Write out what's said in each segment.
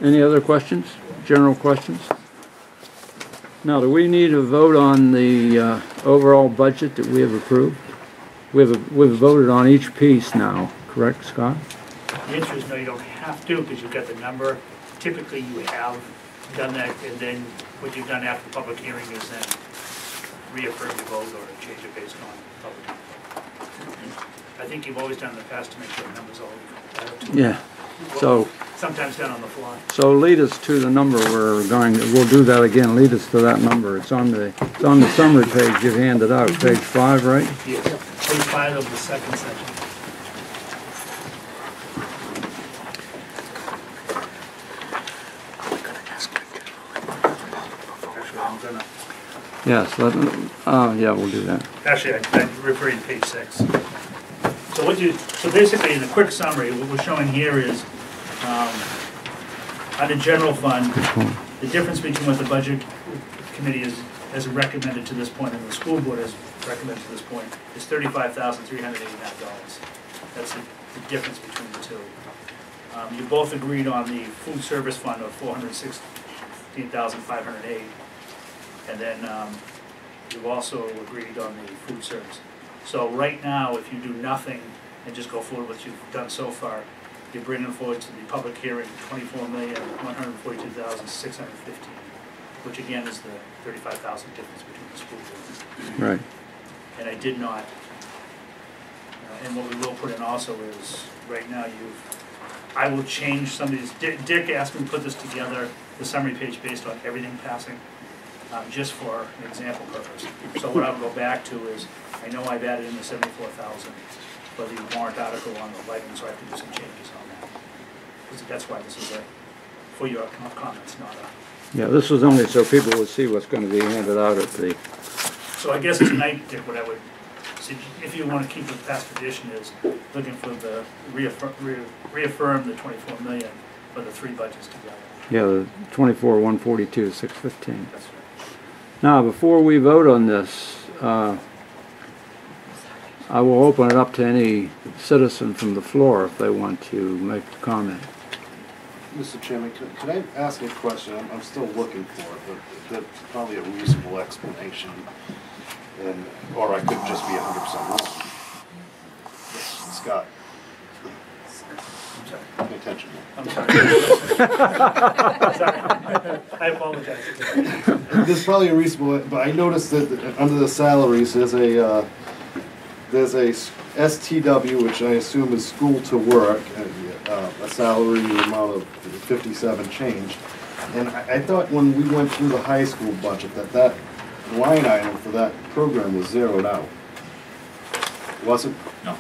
Any other questions? General questions? Now, do we need to vote on the overall budget that we have approved? We've voted on each piece now, correct, Scott? The answer is no, you don't have to, because you've got the number. Typically, you have done that, and then what you've done after the public hearing is then reaffirm your vote or change it based on public. I think you've always done in the past to make sure the numbers all add up to. Yeah. So sometimes done on the fly. So lead us to the number we're going. We'll do that again. Lead us to that number. It's on the summary page you've handed out, page 5, right? Yes. Page 5 of the second section. Yes. Yeah, we'll do that. Actually, I refer you to page 6. So basically, in a quick summary, what we're showing here is under general fund, the difference between what the budget committee has recommended to this point and the school board has recommended to this point is $35,389. That's the difference between the two. You both agreed on the food service fund of $416,508, and then you've also agreed on the food service. So right now, if you do nothing and just go forward with what you've done so far, you're bringing forward to the public hearing $24,142,615, which again is the $35,000 difference between the school boards. Right. And I did not. And what we will put in also is right now I will change some of these. Dick asked me to put this together, the summary page based on everything passing, just for an example purpose. So what I'll go back to is, I know I've added in the $74,000 for the warrant article on the lighting, so I have to do some changes on that. That's why this is for your comments, not a... Yeah, this was only so people would see what's going to be handed out at the... So I guess tonight, Dick, what I would, if you want to keep the past tradition, is looking for the reaffirm the 24 million for the 3 budgets together. Yeah, the 24,142, 615. That's right. Now, before we vote on this, I will open it up to any citizen from the floor if they want to make a comment. Mr. Chairman, could I ask a question? I'm still looking for it, but that's probably a reasonable explanation, or I could just be 100% wrong. Scott. I'm sorry. Pay attention. I'm sorry. Sorry. I apologize. There's probably a reasonable, but I noticed that under the salaries there's a STW, which I assume is school to work, a salary amount of 57 changed. And I thought when we went through the high school budget that line item for that program was zeroed out. Was it? No.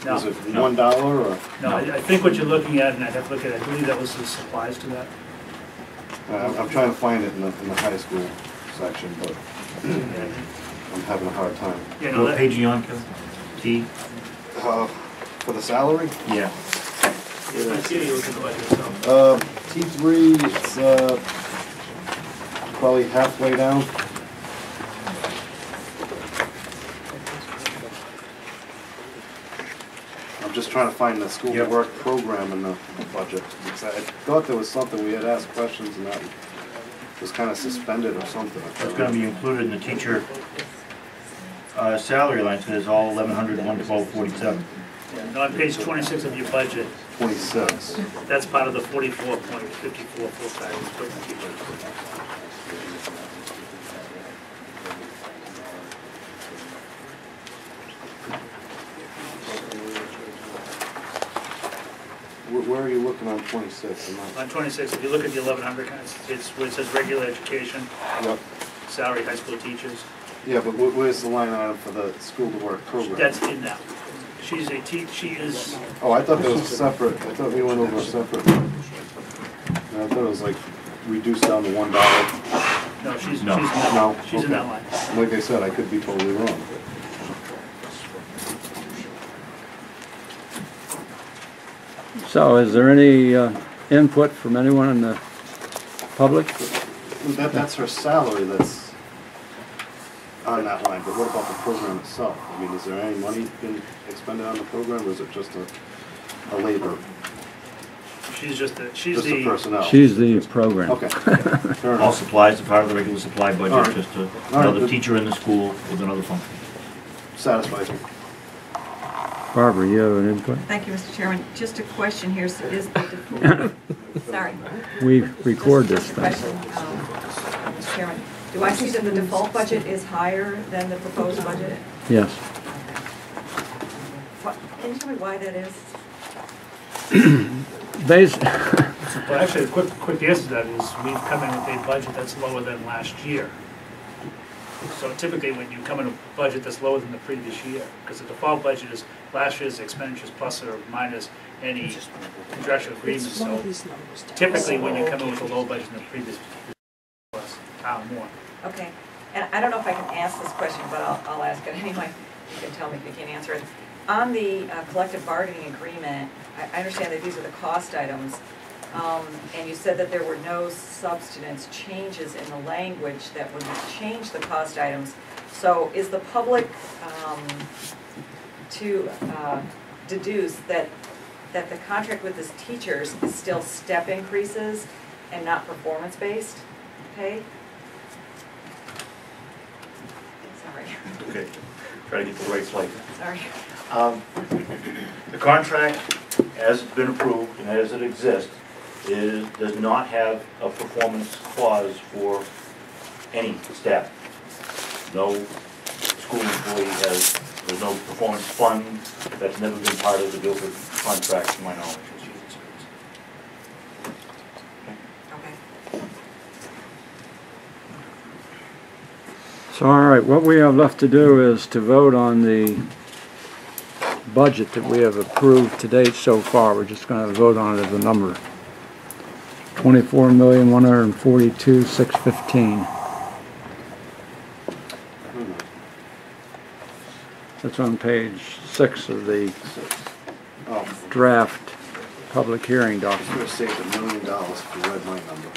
Was it $1 or? No, I think what you're looking at, and I'd have to look at it, I believe that was the supplies to that. I'm trying to find it in the high school section, but I'm having a hard time. Yeah, no, what page are you on, Kevin? T? For the salary? Yeah. If I see you, we can go ahead yourself. T3, it's probably halfway down. I'm just trying to find the school to work program in the budget. Because I thought there was something, we had asked questions and that was kind of suspended or something. It's going to be included in the teacher salary line, so there's all 1,100 to 112.47. Yeah, and on page 26 of your budget, 26. that's part of the 44.54 full-time equivalent teachers. Where are you looking on 26? On 26, if you look at the 1,100, it's where it says regular education, Yep. salary high school teachers. Yeah, but where's the line item for the school to work program? That's in that. She's a she is. Oh, I thought that was separate. I thought we went over separate. I thought it was like reduced down to $1. No, she's No. in that, No, she's in okay. that line. Like I said, I could be totally wrong. So, is there any input from anyone in the public? That's her salary that's on that line, but what about the program itself? I mean, is there any money being expended on the program, or is it just a labor? she's just the, she's Just the the, personnel? She's the program. Okay. Fair All enough. supplies are part of the regular supply All budget, right. just right, another good. teacher in the school with another function. Satisfies me. Barbara, you have an input? Thank you, Mr. Chairman. Just a question here, is the, sorry. We record this Just a thing. question, Mr. Chairman. Do I see that the default budget is higher than the proposed budget? Yes. Can you tell me why that is? well, actually, the quick answer to that is we've come in with a budget that's lower than last year. So typically, when you come in a budget that's lower than the previous year, because the default budget is last year's expenditures plus or minus any contractual agreements, so typically, when you come in with a low budget than the previous year, more. Okay, and I don't know if I can ask this question, but I'll ask it anyway. You can tell me if you can't answer it. On the collective bargaining agreement, I understand that these are the cost items, and you said that there were no substance changes in the language that would change the cost items. So is the public to deduce that the contract with the teachers is still step increases and not performance-based pay? Sorry. Okay, try to get the right slide. Sorry. The contract, as it's been approved and as it exists, does not have a performance clause for any staff. No school employee there's no performance fund. That's never been part of the Guilford contract, to my knowledge. Okay. So, all right, what we have left to do is to vote on the budget that we have approved to date so far. We're just going to vote on it as a number. $24,142,615. That's on page 6 of the Oh, draft public hearing I was document. gonna save $1 million if you read my number.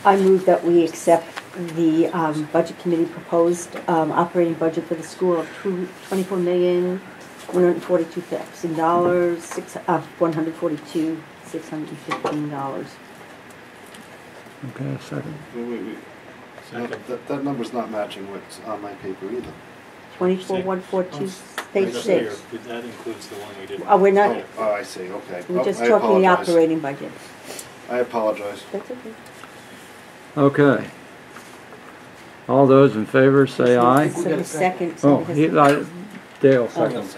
I move that we accept the Budget Committee proposed operating budget for the school of $24,142,000, $142,615. Okay, a second. Wait. No, that number's not matching what's on my paper either. 24,142, page 6. That includes the one we did. Oh, we're not, Oh, I see, okay. we're just I talking the apologize. operating budget. I apologize. That's okay. Okay. All those in favor say aye. So second. Oh, Dale seconds.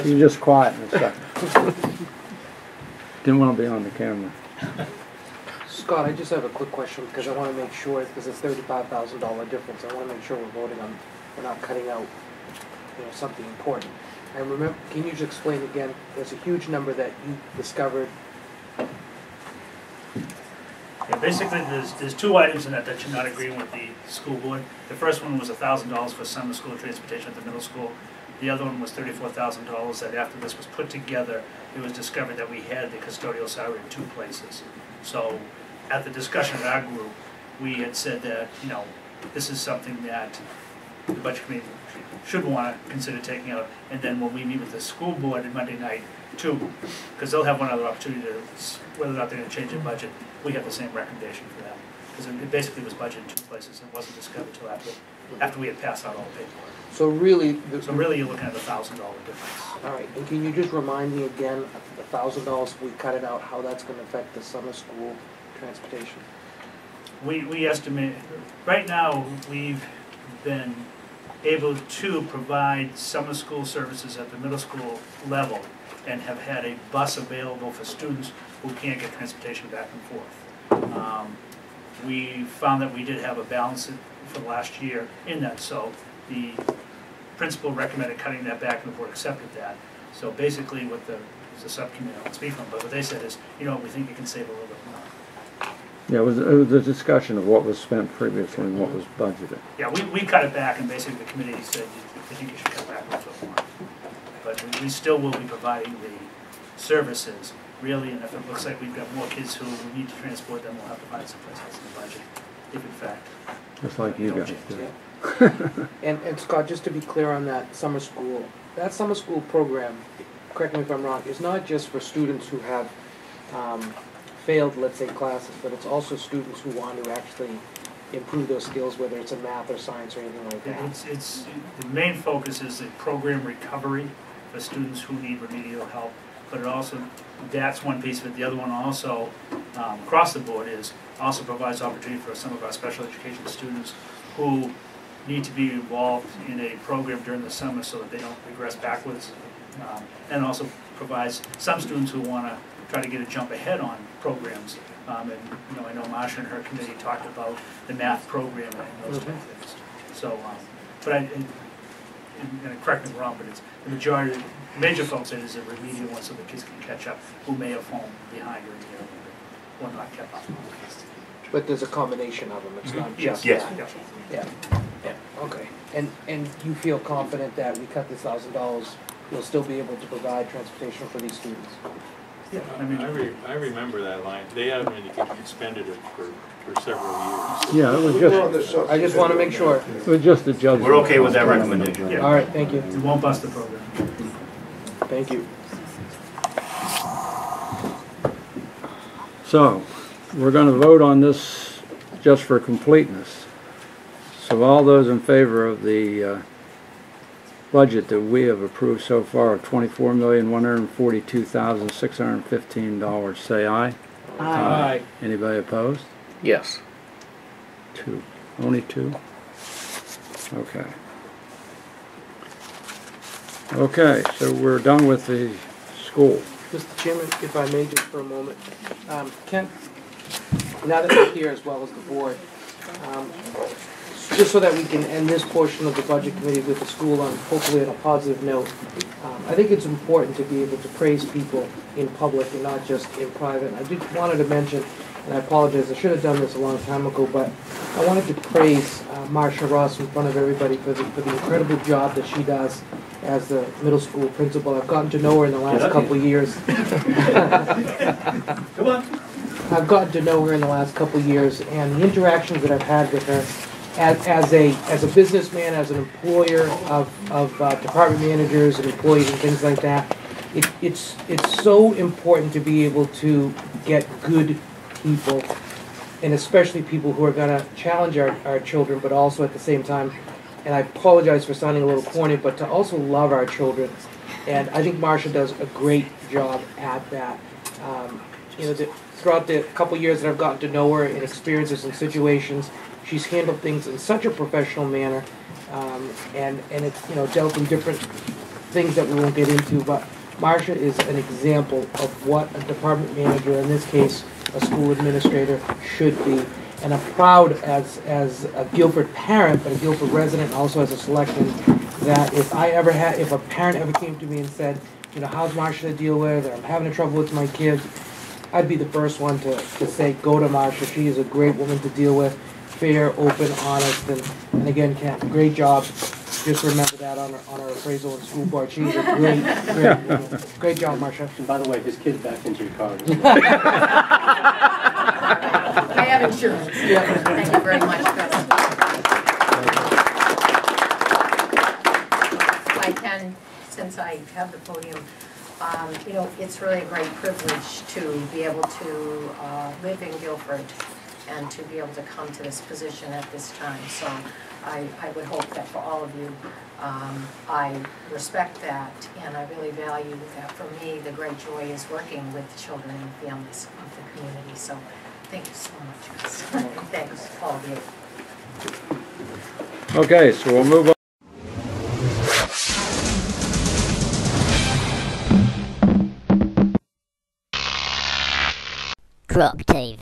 You just quiet in a second. Didn't want to be on the camera. Scott, I just have a quick question, because I want to make sure, because it's $35,000 difference, I want to make sure we're voting on, we're not cutting out, something important. And remember, can you just explain again, there's a huge number that you discovered. Yeah, basically, there's two items in that you're not agreeing with the school board. The first one was $1,000 for summer school transportation at the middle school. The other one was $34,000 that after this was put together, it was discovered that we had the custodial salary in two places. So at the discussion of our group, we had said that, this is something that the budget committee should want to consider taking out. And then when we meet with the school board on Monday night, too, because they'll have one other opportunity to, whether or not they're going to change their budget, we have the same recommendation for that. Because it basically was budgeted in two places and wasn't discovered until after we had passed out all the paperwork. So really, So really, you're looking at a $1,000 difference. all right, and can you just remind me again, the $1,000, if we cut it out, how that's going to affect the summer school transportation? We estimate, right now, we've been able to provide summer school services at the middle school level and have had a bus available for students who can't get transportation back and forth. We found that we did have a balance for last year in that, so the principal recommended cutting that back and the board accepted that. So basically what the subcommittee, I won't speak from, but what they said is, we think you can save a little bit more. Yeah, it was a discussion of what was spent previously and what was budgeted. Yeah, we cut it back, and basically the committee said, I think you should cut back a little bit more. But we still will be providing the services, really, and if it looks like we've got more kids who need to transport, then we'll have to find someplace else in the budget, if in fact. Just like you don't guys change did. it. And Scott, just to be clear on that summer school program, correct me if I'm wrong, is not just for students who have failed, let's say, classes, but it's also students who want to actually improve those skills, whether it's in math or science or anything like that. It's, the main focus is the program recovery for students who need remedial help, but it also, that's one piece of it. The other one also, across the board, is also provides opportunity for some of our special education students who need to be involved in a program during the summer so that they don't regress backwards, and also provides some students who want to try to get a jump ahead on programs. And you know, I know Marsha and her committee talked about the math program and those kind of things. So, but and correct me if I'm wrong, but it's the majority, the major focus is a remedial one so the kids can catch up who may have fallen behind or not kept up. But there's a combination of them, it's not just Yes. that. Yeah. Yeah, okay. And you feel confident that we cut this $1,000, we'll still be able to provide transportation for these students? Yeah, I mean, I remember that line. They haven't expended it for several years. Yeah, it was just, I just want to make sure. it was just a judgment. We're okay with that recommendation. Yeah. All right, thank you. it won't bust the program. Thank you. So, we're going to vote on this just for completeness. So all those in favor of the budget that we have approved so far of $24,142,615, say aye. Aye. Anybody opposed? Yes. Two. Only two? Okay. Okay, so we're done with the school. Mr. Chairman, if I may, just for a moment. Ken, now that you're here as well as the board, just so that we can end this portion of the budget committee with the school on hopefully on a positive note, I think it's important to be able to praise people in public and not just in private. I just wanted to mention, and I apologize, I should have done this a long time ago, but I wanted to praise Marsha Ross in front of everybody for the incredible job that she does as the middle school principal. I've gotten to know her in the last couple of years. Come on. I've gotten to know her in the last couple of years, and the interactions that I've had with her as a businessman, as an employer of department managers and employees and things like that, it's so important to be able to get good people, and especially people who are going to challenge our children, but also at the same time, and I apologize for sounding a little corny, but to also love our children. And I think Marsha does a great job at that. Throughout the couple years that I've gotten to know her and experiences and situations, she's handled things in such a professional manner, and it's dealt in different things that we won't get into. But Marsha is an example of what a department manager, in this case a school administrator, should be. And I'm proud as a Guilford parent, but a Guilford resident, and also as a selectman, that if a parent ever came to me and said, how's Marsha to deal with, or I'm having trouble with my kids, I'd be the first one to say, go to Marsha. She is a great woman to deal with, fair, open, honest, and again, Ken, great job. Just remember that on our appraisal and school board. She's a great woman. Great job, Marsha. And by the way, his kid's back into your car. I have insurance. Yeah. Thank you very much, Chris. I can, since I have the podium, it's really a great privilege to be able to live in Guilford and to be able to come to this position at this time. So I would hope that for all of you, I respect that, and I really value that. For me, the great joy is working with the children and families of the community. So thank you so much, Chris. Thanks, all of you. Okay, so we'll move on. Crop Team.